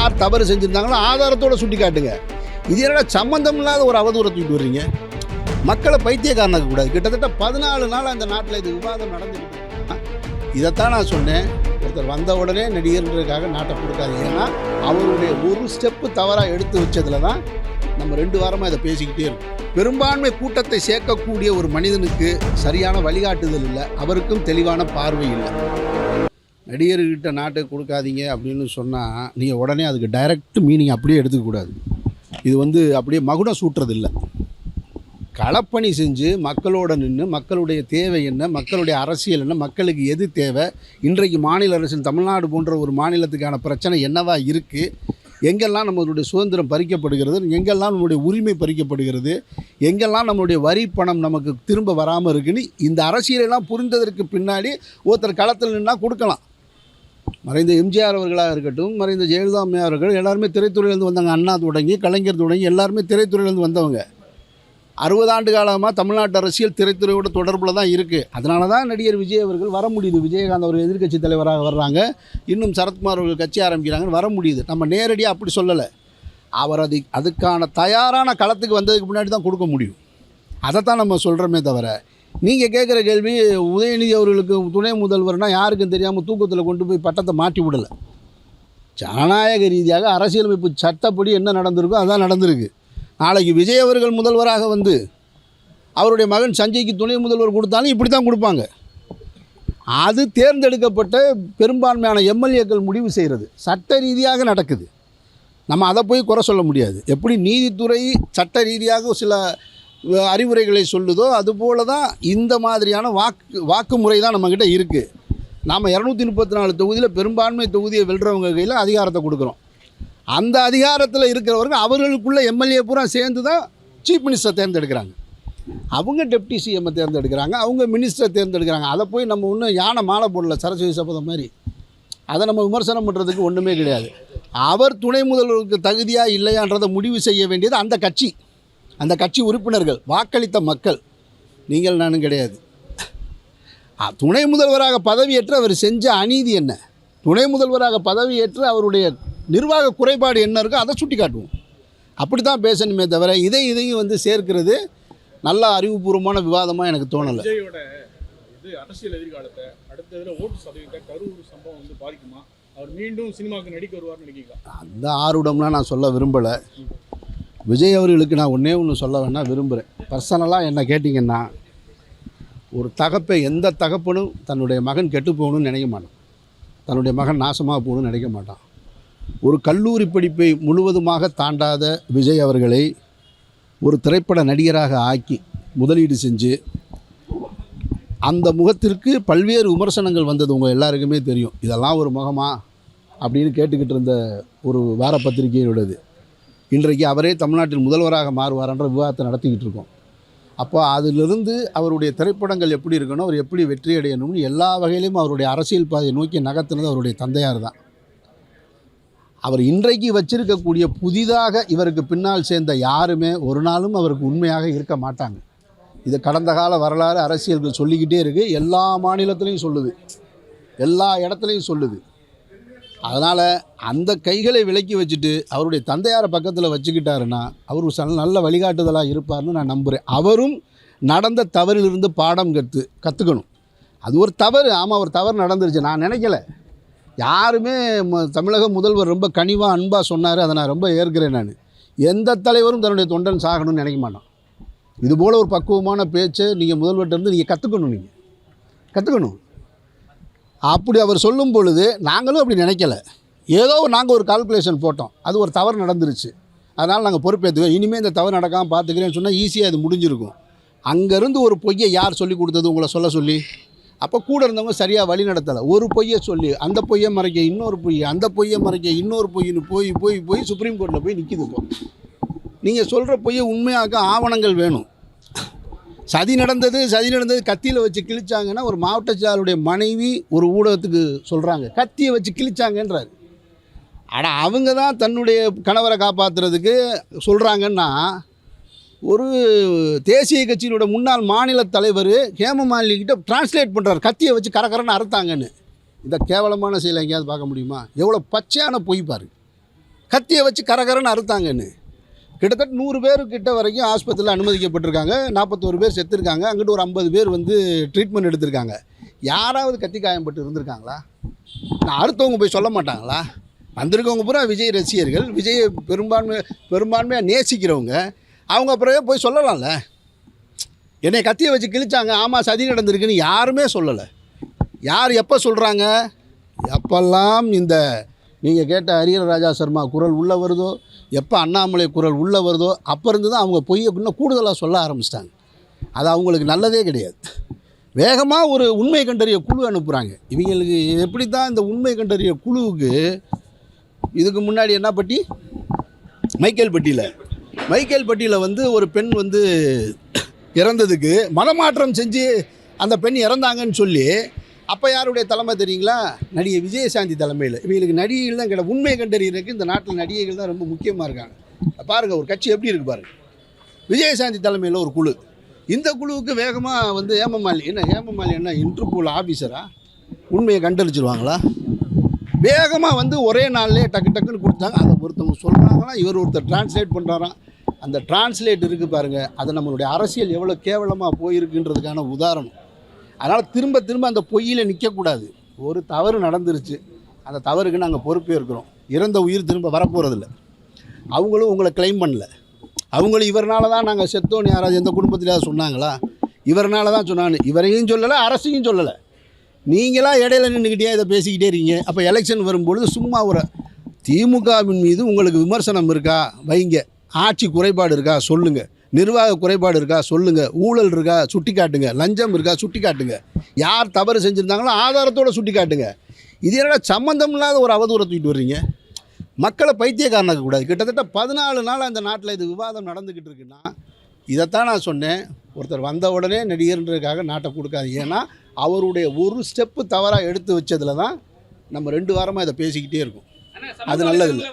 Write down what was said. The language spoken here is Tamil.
யார் தவறு செஞ்சுருந்தாங்களோ ஆதாரத்தோடு சுட்டி காட்டுங்க. இது என்னடா சம்மந்தம் இல்லாத ஒரு அவதூறை தூக்கிட்டு வர்றீங்க. மக்களை பைத்தியக்காரனாக்க கூடாது. கிட்டத்தட்ட 14 நாள் அந்த நாட்டில் இது விவாதம் நடந்துருக்கு. இதைத்தான் நான் சொன்னேன். ஒருத்தர் வந்த உடனே நடிகர்களுக்காக நாட்டை கொடுக்காதீங்க. ஏன்னா அவருடைய ஒரு ஸ்டெப்பு தவறாக எடுத்து வச்சதில் தான் நம்ம 2 வாரமாக இதை பேசிக்கிட்டே இருக்கோம். பெரும்பான்மை கூட்டத்தை சேர்க்கக்கூடிய ஒரு மனிதனுக்கு சரியான வழிகாட்டுதல் இல்லை, அவருக்கும் தெளிவான பார்வை இல்லை. நடிகர்கிட்ட நாட்டை கொடுக்காதீங்க அப்படின்னு சொன்னால் நீங்கள் உடனே அதுக்கு டைரக்ட் மீனிங் அப்படியே எடுத்துக்கக்கூடாது. இது அப்படியே மகுடம் சூட்டுறது இல்லை. களப்பணி செஞ்சு மக்களோட நின்று மக்களுடைய தேவை என்ன, மக்களுடைய அரசியல் என்ன, மக்களுக்கு எது தேவை, இன்றைக்கு மாநில அரசின் தமிழ்நாடு போன்ற ஒரு மாநிலத்துக்கான பிரச்சனை என்னவா இருக்குது, எங்கெல்லாம் நம்மளுடைய சுதந்திரம் பறிக்கப்படுகிறது, எங்கெல்லாம் நம்மளுடைய உரிமை பறிக்கப்படுகிறது, எங்கெல்லாம் நம்மளுடைய வரி பணம் நமக்கு திரும்ப வராமல் இருக்குன்னு இந்த அரசியலெல்லாம் புரிந்ததற்கு பின்னாடி ஒருத்தர் களத்தில் நின்னால் கொடுக்கலாம். மறைந்த எம்ஜிஆர் அவர்களாக இருக்கட்டும், மறைந்த ஜெயலலிதா அம்மையார் அவர்கள் எல்லாருமே திரைத்துறையிலேருந்து வந்தாங்க. அண்ணா தொடங்கி கலைஞர் தொடங்கி எல்லாருமே திரைத்துறையிலேருந்து வந்தவங்க. 60 ஆண்டு காலமாக தமிழ்நாட்டு அரசியல் திரைத்துறையோட தொடர்பில் தான் இருக்குது. அதனால தான் நடிகர் விஜய் அவர்கள் வர முடியுது. விஜயகாந்த் அவர்கள் எதிர்க்கட்சி தலைவராக வர்றாங்க, இன்னும் சரத்குமார் அவர்கள் கட்சி ஆரம்பிக்கிறாங்கன்னு வர முடியுது. நம்ம நேரடியாக அப்படி சொல்லலை. அவர் அதுக்கான தயாரான களத்துக்கு வந்ததுக்கு முன்னாடி தான் கொடுக்க முடியும். அதைத்தான் நம்ம சொல்கிறோமே தவிர, நீங்கள் கேட்குற கேள்வி உதயநிதி அவர்களுக்கு துணை முதல்வர்னால் யாருக்கும் தெரியாமல் தூக்கத்தில் கொண்டு போய் பட்டத்தை மாட்டி விடலை. ஜனநாயக ரீதியாக அரசியலமைப்பு சட்டப்படி என்ன நடந்திருக்கோ அதான் நடந்திருக்கு. நாளைக்கு விஜய் அவர்கள் முதல்வராக வந்து அவருடைய மகன் சஞ்சய்க்கு துணை முதல்வர் கொடுத்தாலும் இப்படி தான் கொடுப்பாங்க. அது தேர்ந்தெடுக்கப்பட்ட பெரும்பான்மையான எம்எல்ஏக்கள் முடிவு செய்கிறது. சட்ட ரீதியாக நடக்குது. நம்ம அதை போய் குறை சொல்ல முடியாது. எப்படி நீதித்துறை சட்ட ரீதியாக சில அறிவுரைகளை சொல்லுதோ அதுபோல தான் இந்த மாதிரியான வாக்குமுறை தான் நம்மக்கிட்ட இருக்குது. நாம் 234 தொகுதியில் பெரும்பான்மை தொகுதியை வெல்றவங்க கையில் அதிகாரத்தை கொடுக்குறோம். அந்த அதிகாரத்தில் இருக்கிறவர்கள் அவர்களுக்குள்ள எம்எல்ஏ பூரா சேர்ந்து தான் சீஃப் மினிஸ்டரை தேர்ந்தெடுக்கிறாங்க. அவங்க டெப்டி சிஎம்மை தேர்ந்தெடுக்கிறாங்க, அவங்க மினிஸ்டரை தேர்ந்தெடுக்கிறாங்க. அதை போய் நம்ம ஒன்றும் யானை மாலை போடல சரஸ்வதி சபதம் மாதிரி. அதை நம்ம விமர்சனம் பண்ணுறதுக்கு ஒன்றுமே கிடையாது. அவர் துணை முதல்வருக்கு தகுதியாக இல்லையான்றதை முடிவு செய்ய வேண்டியது அந்த கட்சி உறுப்பினர்கள், வாக்களித்த மக்கள். நீங்கள் நானும் கிடையாது. துணை முதல்வராக பதவியேற்று அவர் செஞ்ச அநீதி என்ன, துணை முதல்வராக பதவியேற்று அவருடைய நிர்வாக குறைபாடு என்ன இருக்கோ அதை சுட்டி காட்டுவோம். அப்படி தான் பேசணுமே தவிர இதையும் சேர்க்கிறது நல்ல அறிவுபூர்வமான விவாதமாக எனக்கு தோணலை. அரசியல் எதிர்காலத்தை அடுத்த இதில் ஓட்டு சதவீதத்தை கரூர் சம்பவம் பாதிக்குமா? அவர் மீண்டும் சினிமாவுக்கு நடிக்க வருவார்னு நினைக்கிறீங்களா? அந்த ஆர்வம்லாம் நான் சொல்ல விரும்பலை. விஜய் அவர்களுக்கு நான் ஒன்று சொல்ல வேணால் விரும்புகிறேன். பர்சனலாக என்ன கேட்டிங்கன்னா, ஒரு தகப்பை எந்த தகப்பனும் தன்னுடைய மகன் கெட்டு போகணும்னு நினைக்க மாட்டான், தன்னுடைய மகன் நாசமாக போகணும்னு நினைக்க மாட்டான். ஒரு கல்லூரி படிப்பை முழுவதுமாக தாண்டாத விஜய் அவர்களை ஒரு திரைப்பட நடிகராக ஆக்கி முதலீடு செஞ்சு அந்த முகத்திற்கு பல்வேறு விமர்சனங்கள் வந்தது உங்கள் எல்லாருக்குமே தெரியும். இதெல்லாம் ஒரு முகமா அப்படின்னு கேட்டுக்கிட்டு இருந்த ஒரு வார பத்திரிகையோடது. இன்றைக்கு அவரே தமிழ்நாட்டில் முதல்வராக மாறுவார்ன்ற விவாதத்தை நடத்திக்கிட்டு இருக்கோம். அப்போ அதிலிருந்து அவருடைய திரைப்படங்கள் எப்படி இருக்கணும், அவர் எப்படி வெற்றி அடையணும்னு எல்லா வகையிலும் அவருடைய அரசியல் பாதையை நோக்கி நகர்த்தினது அவருடைய தந்தையார் தான். அவர் இன்றைக்கு வச்சிருக்கக்கூடிய புதிதாக இவருக்கு பின்னால் சேர்ந்த யாருமே ஒரு நாளும் அவருக்கு உண்மையாக இருக்க மாட்டாங்க. இது கடந்த கால வரலாறு அரசியல்கள் சொல்லிக்கிட்டே இருக்குது. எல்லா மாநிலத்திலையும் சொல்லுது, எல்லா இடத்துலையும் சொல்லுது. அதனால் அந்த கைகளை விலக்கி வச்சுட்டு அவருடைய தந்தையாரை பக்கத்தில் வச்சுக்கிட்டாருன்னா அவர் நல்ல வழிகாட்டுதலாக இருப்பார்னு நான் நம்புகிறேன். அவரும் நடந்த தவறிலிருந்து பாடம் கற்றுக்கணும். அது ஒரு தவறு, ஆமாம் ஒரு தவறு நடந்துருச்சு. நான் நினைக்கல, யாருமே தமிழக முதல்வர் ரொம்ப கனிவாக அன்பாக சொன்னார், அதை நான் ரொம்ப ஏற்கிறேன். நான் எந்த தலைவரும் தன்னுடைய தொண்டன் சாகணும்னு நினைக்க மாட்டோம். இதுபோல் ஒரு பக்குவமான பேச்சை நீங்கள் முதல்வர்கிட்டருந்து நீங்கள் கற்றுக்கணும். அப்படி அவர் சொல்லும் பொழுது நாங்களும் அப்படி நினைக்கல. ஏதோ நாங்கள் ஒரு கால்குலேஷன் போட்டோம், அது ஒரு தவறு நடந்துருச்சு, அதனால் நாங்கள் பொறுப்பேற்றுவோம், இனிமேல் இந்த தவறு நடக்காமல் பார்த்துக்கிறேன்னு சொன்னால் ஈஸியாக அது முடிஞ்சிருக்கும். அங்கேருந்து ஒரு பொய்யை யார் சொல்லி கொடுத்தது உங்களை சொல்லி? அப்போ கூட இருந்தவங்க சரியாக வழி நடத்தலை. ஒரு பொய்யை சொல்லி அந்த பொய்யை மறைக்க இன்னொரு பொய், அந்த பொய்யை மறைக்க இன்னொரு பொய்ன்னு போய் சுப்ரீம் கோர்ட்டில் போய் நிற்கிது. இப்போ நீங்கள் சொல்கிற பொய்யை உண்மையாக்க ஆவணங்கள் வேணும். சதி நடந்தது கத்தியில் வச்சு கிழிச்சாங்கன்னா ஒரு மாவட்ட செயலாளருடைய மனைவி ஒரு ஊடகத்துக்கு சொல்கிறாங்க கத்தியை வச்சு கிழிச்சாங்கன்றார். ஆனால் அவங்க தான் தன்னுடைய கணவரை காப்பாற்றுறதுக்கு சொல்கிறாங்கன்னா, ஒரு தேசிய கட்சியினோட முன்னாள் மாநில தலைவர் ஹேமமாலினிகிட்ட டிரான்ஸ்லேட் பண்ணுறார், கத்தியை வச்சு கரகரன்னு அறுத்தாங்கன்னு. இந்த கேவலமான செயலை எங்கேயாவது பார்க்க முடியுமா? எவ்வளோ பச்சையான பொய் பாரு. கத்தியை வச்சு கரகரன்னு அறுத்தாங்கன்னு. கிட்டத்தட்ட 100 பேர் கிட்ட வரைக்கும் ஆஸ்பத்திரியில் அனுமதிக்கப்பட்டிருக்காங்க. 41 பேர் செத்துருக்காங்க. அங்கிட்டு ஒரு 50 பேர் வந்து ட்ரீட்மெண்ட் எடுத்திருக்காங்க. யாராவது கத்தி காயம்பட்டு இருந்திருக்காங்களா? நான் அறுத்தவங்க போய் சொல்ல மாட்டாங்களா? வந்திருக்கவங்க பூரா விஜய் ரசிகர்கள், விஜயை பெரும்பான்மையாக நேசிக்கிறவங்க. அவங்க அப்புறம் போய் சொல்லலாம்ல. என்னை கத்தியை வச்சு கிழிச்சாங்க, ஆமாம் சதி நடந்திருக்குன்னு யாருமே சொல்லலை. யார் எப்போ சொல்கிறாங்க? எப்பெல்லாம் இந்த நீங்கள் கேட்ட ஹரிஹர ராஜா சர்மா குரல் உள்ளே வருதோ, எப்போ அண்ணாமலை குரல் உள்ளே வருதோ, அப்போ இருந்து தான் அவங்க பொய்யை இன்னும் கூடுதலாக சொல்ல ஆரம்பிச்சிட்டாங்க. அது அவங்களுக்கு நல்லதே கிடையாது. வேகமாக ஒரு உண்மை கண்டறிய குழு அனுப்புகிறாங்க. இவங்களுக்கு எப்படி தான் இந்த உண்மை கண்டறிய குழுவுக்கு இதுக்கு முன்னாடி என்ன பட்டி, மைக்கேல்பட்டியில் வந்து ஒரு பெண் வந்து இறந்ததுக்கு மதமாற்றம் செஞ்சு அந்த பெண் இறந்தாங்கன்னு சொல்லி அப்போ யாருடைய தலைமை தெரியுங்களா? நடிகை விஜயசாந்தி தலைமையில். இவங்களுக்கு நடிகைகள் தான் கிடையாது. உண்மை கண்டறியறதுக்கு இந்த நாட்டில் நடிகைகள் தான் ரொம்ப முக்கியமாக இருக்காங்க. பாருங்கள் ஒரு கட்சி எப்படி இருக்குது பாருங்கள். விஜயசாந்தி தலைமையில் ஒரு குழு. இந்த குழுவுக்கு வேகமாக வந்து ஹேமமாலினி என்ன இன்டர்போல் ஆஃபீஸரா? உண்மையை கண்டறிச்சிருவாங்களா? வேகமாக வந்து ஒரே நாள்லேயே டக்குன்னு கொடுத்தாங்க. அதை ஒருத்தவங்க சொல்கிறாங்கன்னா இவர் ஒருத்தர் டிரான்ஸ்லேட் பண்ணுறாராம். அந்த டிரான்ஸ்லேட் இருக்குது பாருங்கள், அது நம்மளுடைய அரசியல் எவ்வளோ கேவலமாக போயிருக்குன்றதுக்கான உதாரணம். அதனால் திரும்ப அந்த பொய்யில் நிற்கக்கூடாது. ஒரு தவறு நடந்துருச்சு, அந்த தவறுக்கு நாங்கள் பொறுப்பே இருக்கிறோம். இறந்த உயிர் திரும்ப வரப்போகிறதில்ல. அவங்களும் உங்களை கிளைம் பண்ணல. அவங்களும் இவர்னால தான் நாங்கள் செத்தோன்னு யாராவது எந்த குடும்பத்திலாவது சொன்னாங்களா? இவர்னால தான் சொன்னான்னு இவரையும் சொல்லலை, அரசையும் சொல்லலை. நீங்களாம் இடையில நின்றுக்கிட்டே இதை பேசிக்கிட்டே இருக்கீங்க. அப்போ எலெக்ஷன் வரும்பொழுது சும்மா ஒரு திமுகவின் மீது உங்களுக்கு விமர்சனம் இருக்கா வைங்க, ஆட்சி குறைபாடு இருக்கா சொல்லுங்கள், நிர்வாக குறைபாடு இருக்கா சொல்லுங்கள், ஊழல் இருக்கா சுட்டி காட்டுங்க, லஞ்சம் இருக்கா சுட்டி காட்டுங்க, யார் தவறு செஞ்சுருந்தாங்களோ ஆதாரத்தோடு சுட்டி காட்டுங்க. இது என்னடா சம்மந்தம் இல்லாத ஒரு அவதூறை தூக்கிட்டு வர்றீங்க. மக்களை பைத்தியக்காரனாக்க கூடாது. கிட்டத்தட்ட 14 நாள் அந்த நாட்டில் இது விவாதம் நடந்துக்கிட்டு இருக்குன்னா இதைத்தான் நான் சொன்னேன். ஒருத்தர் வந்த உடனே நடிகர்ன்றதுக்காக நாட்டை கொடுக்காது. ஏன்னா அவருடைய ஒரு ஸ்டெப்பு தவறாக எடுத்து வச்சதில் தான் நம்ம 2 வாரமாக இதை பேசிக்கிட்டே இருக்கோம். அது நல்லதில்லை.